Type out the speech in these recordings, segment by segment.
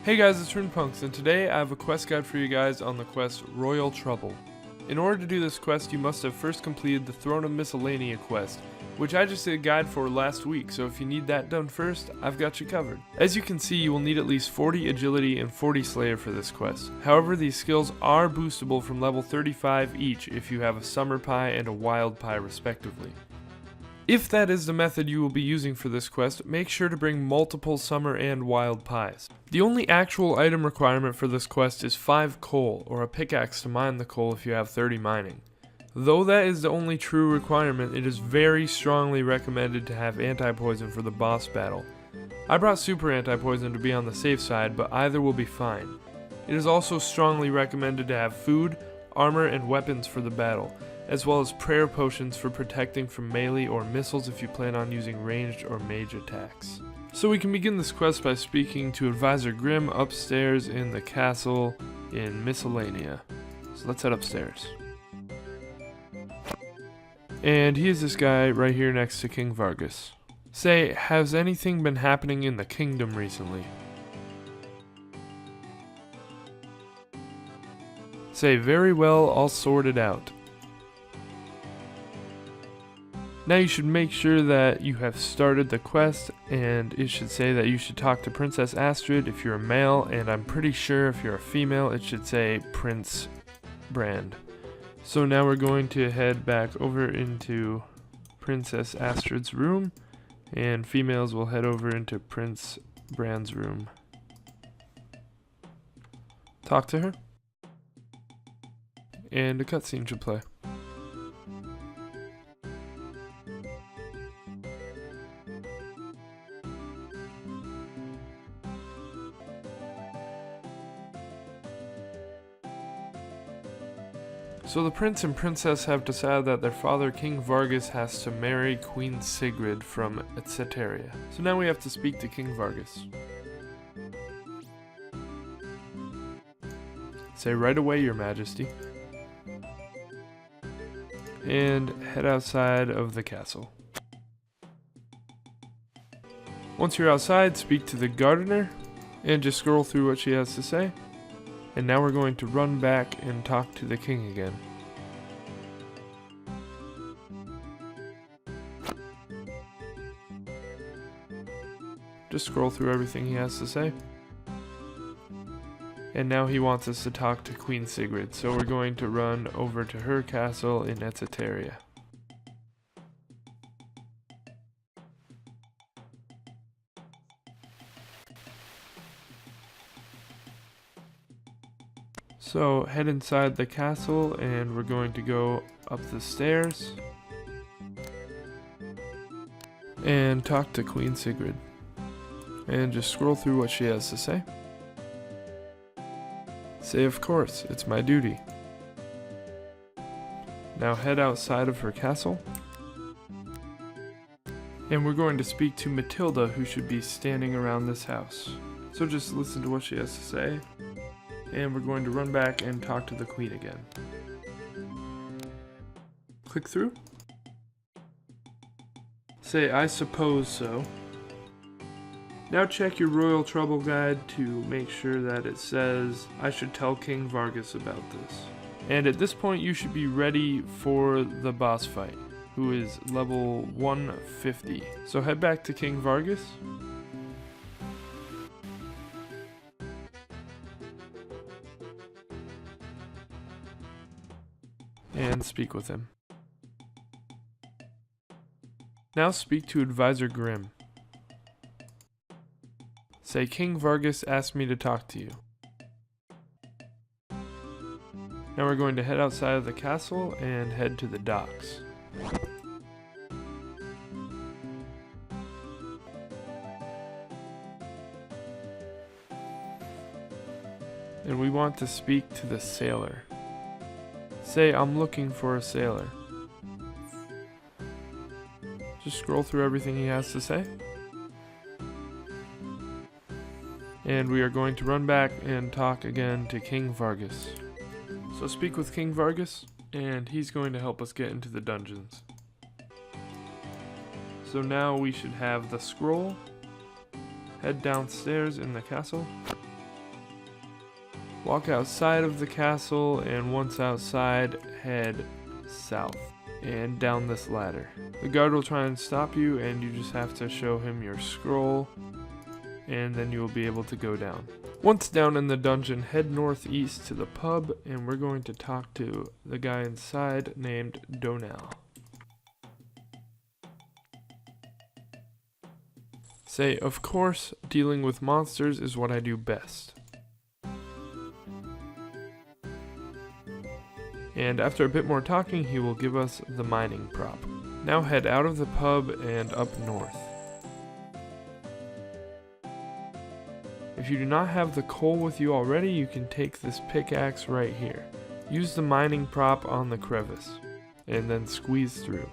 Hey guys, it's Rune Punx, and today I have a quest guide for you guys on the quest Royal Trouble. In order to do this quest, you must have first completed the Throne of Miscellania quest, which I just did a guide for last week, so if you need that done first, I've got you covered. As you can see, you will need at least 40 agility and 40 slayer for this quest. However, these skills are boostable from level 35 each if you have a summer pie and a wild pie respectively. If that is the method you will be using for this quest, make sure to bring multiple summer and wild pies. The only actual item requirement for this quest is 5 coal, or a pickaxe to mine the coal if you have 30 mining. Though that is the only true requirement, it is very strongly recommended to have Antipoison for the boss battle. I brought Super Antipoison to be on the safe side, but either will be fine. It is also strongly recommended to have food, armor, and weapons for the battle, as well as prayer potions for protecting from melee or missiles if you plan on using ranged or mage attacks. So we can begin this quest by speaking to Advisor Grimm upstairs in the castle in Miscellania. So let's head upstairs. And he is this guy right here next to King Vargas. Say, has anything been happening in the kingdom recently? Say, very well, I'll sort it out. Now you should make sure that you have started the quest, and it should say that you should talk to Princess Astrid if you're a male, and I'm pretty sure if you're a female it should say Prince Brand. So now we're going to head back over into Princess Astrid's room, and females will head over into Prince Brand's room. Talk to her, and a cutscene should play. So the prince and princess have decided that their father, King Vargas, has to marry Queen Sigrid from Etc. So now we have to speak to King Vargas. Say, right away, Your Majesty. And head outside of the castle. Once you're outside, speak to the gardener and just scroll through what she has to say. And now we're going to run back and talk to the king again. Just scroll through everything he has to say. And now he wants us to talk to Queen Sigrid, so we're going to run over to her castle in Etc. So head inside the castle and we're going to go up the stairs and talk to Queen Sigrid. And just scroll through what she has to say. Say, of course, it's my duty. Now head outside of her castle. And we're going to speak to Matilda, who should be standing around this house. So just listen to what she has to say. And we're going to run back and talk to the queen again. Click through. Say, I suppose so. Now check your Royal Trouble guide to make sure that it says, I should tell King Vargas about this. And at this point you should be ready for the boss fight, who is level 150. So head back to King Vargas. And speak with him. Now speak to Advisor Grimm. Say, King Vargas asked me to talk to you. Now we're going to head outside of the castle and head to the docks. And we want to speak to the sailor. Say, I'm looking for a sailor. Just scroll through everything he has to say. And we are going to run back and talk again to King Vargas. So speak with King Vargas, and he's going to help us get into the dungeons. So now we should have the scroll, head downstairs in the castle, Walk outside of the castle, and once outside, head south and down this ladder. The guard will try and stop you, and you just have to show him your scroll, and then you will be able to go down. Once down in the dungeon, head northeast to the pub, and we're going to talk to the guy inside named Donnell. Say, of course, dealing with monsters is what I do best. And after a bit more talking, he will give us the mining prop. Now head out of the pub and up north. If you do not have the coal with you already, you can take this pickaxe right here. Use the mining prop on the crevice, and then squeeze through.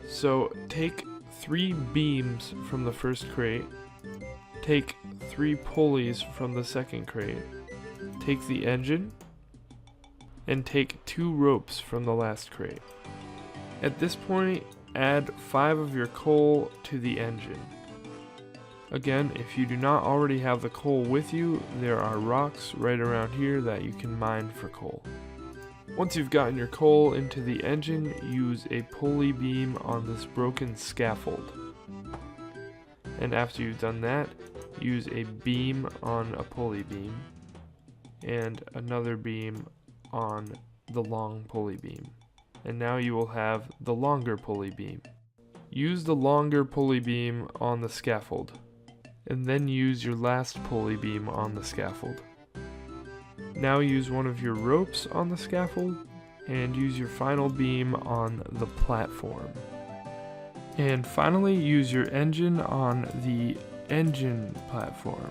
So take 3 beams from the first crate, take 3 pulleys from the second crate, take the engine, and take 2 ropes from the last crate. At this point, add 5 of your coal to the engine. Again, if you do not already have the coal with you, there are rocks right around here that you can mine for coal. Once you've gotten your coal into the engine, use a pulley beam on this broken scaffold. And after you've done that, use a beam on a pulley beam, and another beam on the long pulley beam. And now you will have the longer pulley beam. Use the longer pulley beam on the scaffold, and then use your last pulley beam on the scaffold. Now use one of your ropes on the scaffold, and use your final beam on the platform. And finally, use your engine on the engine platform.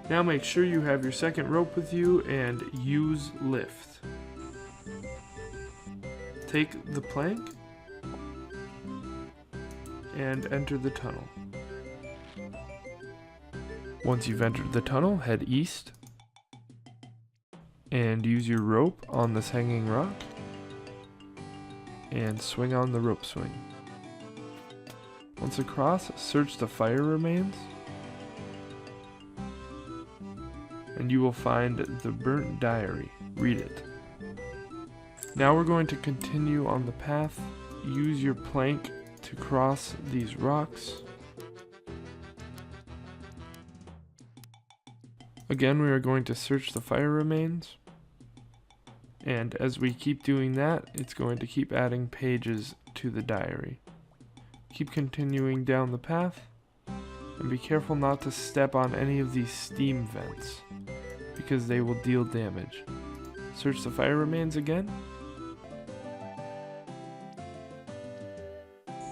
Now make sure you have your second rope with you and use lift. Take the plank and enter the tunnel. Once you've entered the tunnel, head east and use your rope on this hanging rock and swing on the rope swing. Once across, search the fire remains, and you will find the burnt diary. Read it. Now we're going to continue on the path. Use your plank to cross these rocks. Again, we are going to search the fire remains, and as we keep doing that, it's going to keep adding pages to the diary. Keep continuing down the path, and be careful not to step on any of these steam vents, because they will deal damage. Search the fire remains again,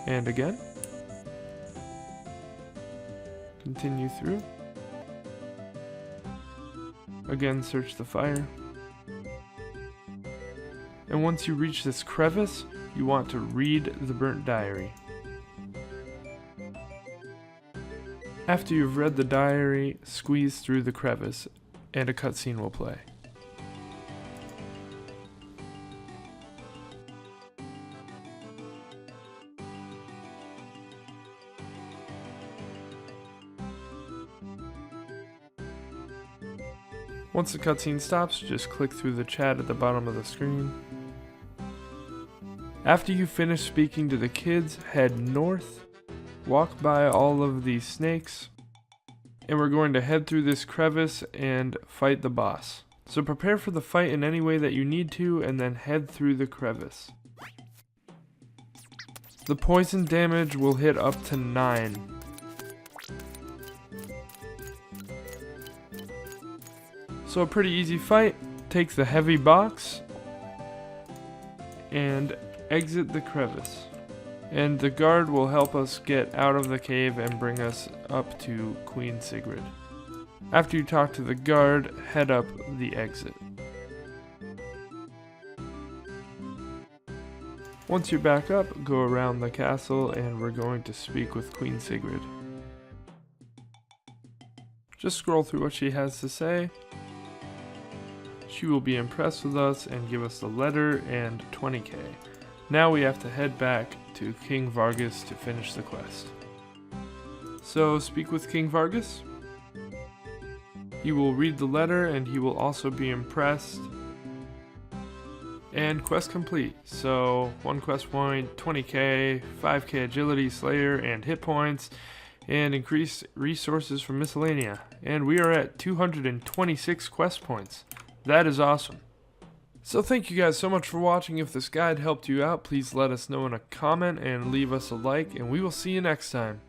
and again. Continue through. Again, search the fire. And once you reach this crevice, you want to read the burnt diary. After you've read the diary, squeeze through the crevice, and a cutscene will play. Once the cutscene stops, just click through the chat at the bottom of the screen. After you finish speaking to the kids, head north, walk by all of these snakes, and we're going to head through this crevice and fight the boss. So prepare for the fight in any way that you need to, and then head through the crevice. The poison damage will hit up to 9. So a pretty easy fight. Take the heavy box and exit the crevice. And the guard will help us get out of the cave and bring us up to Queen Sigrid. After you talk to the guard, head up the exit. Once you're back up, go around the castle and we're going to speak with Queen Sigrid. Just scroll through what she has to say. She will be impressed with us and give us the letter and 20k. Now we have to head back to King Vargas to finish the quest. So speak with King Vargas. He will read the letter and he will also be impressed. And quest complete. So 1 quest point, 20k, 5k agility, slayer, and hit points, and increased resources from Miscellania. And we are at 226 quest points. That is awesome. So thank you guys so much for watching. If this guide helped you out, please let us know in a comment and leave us a like, and we will see you next time.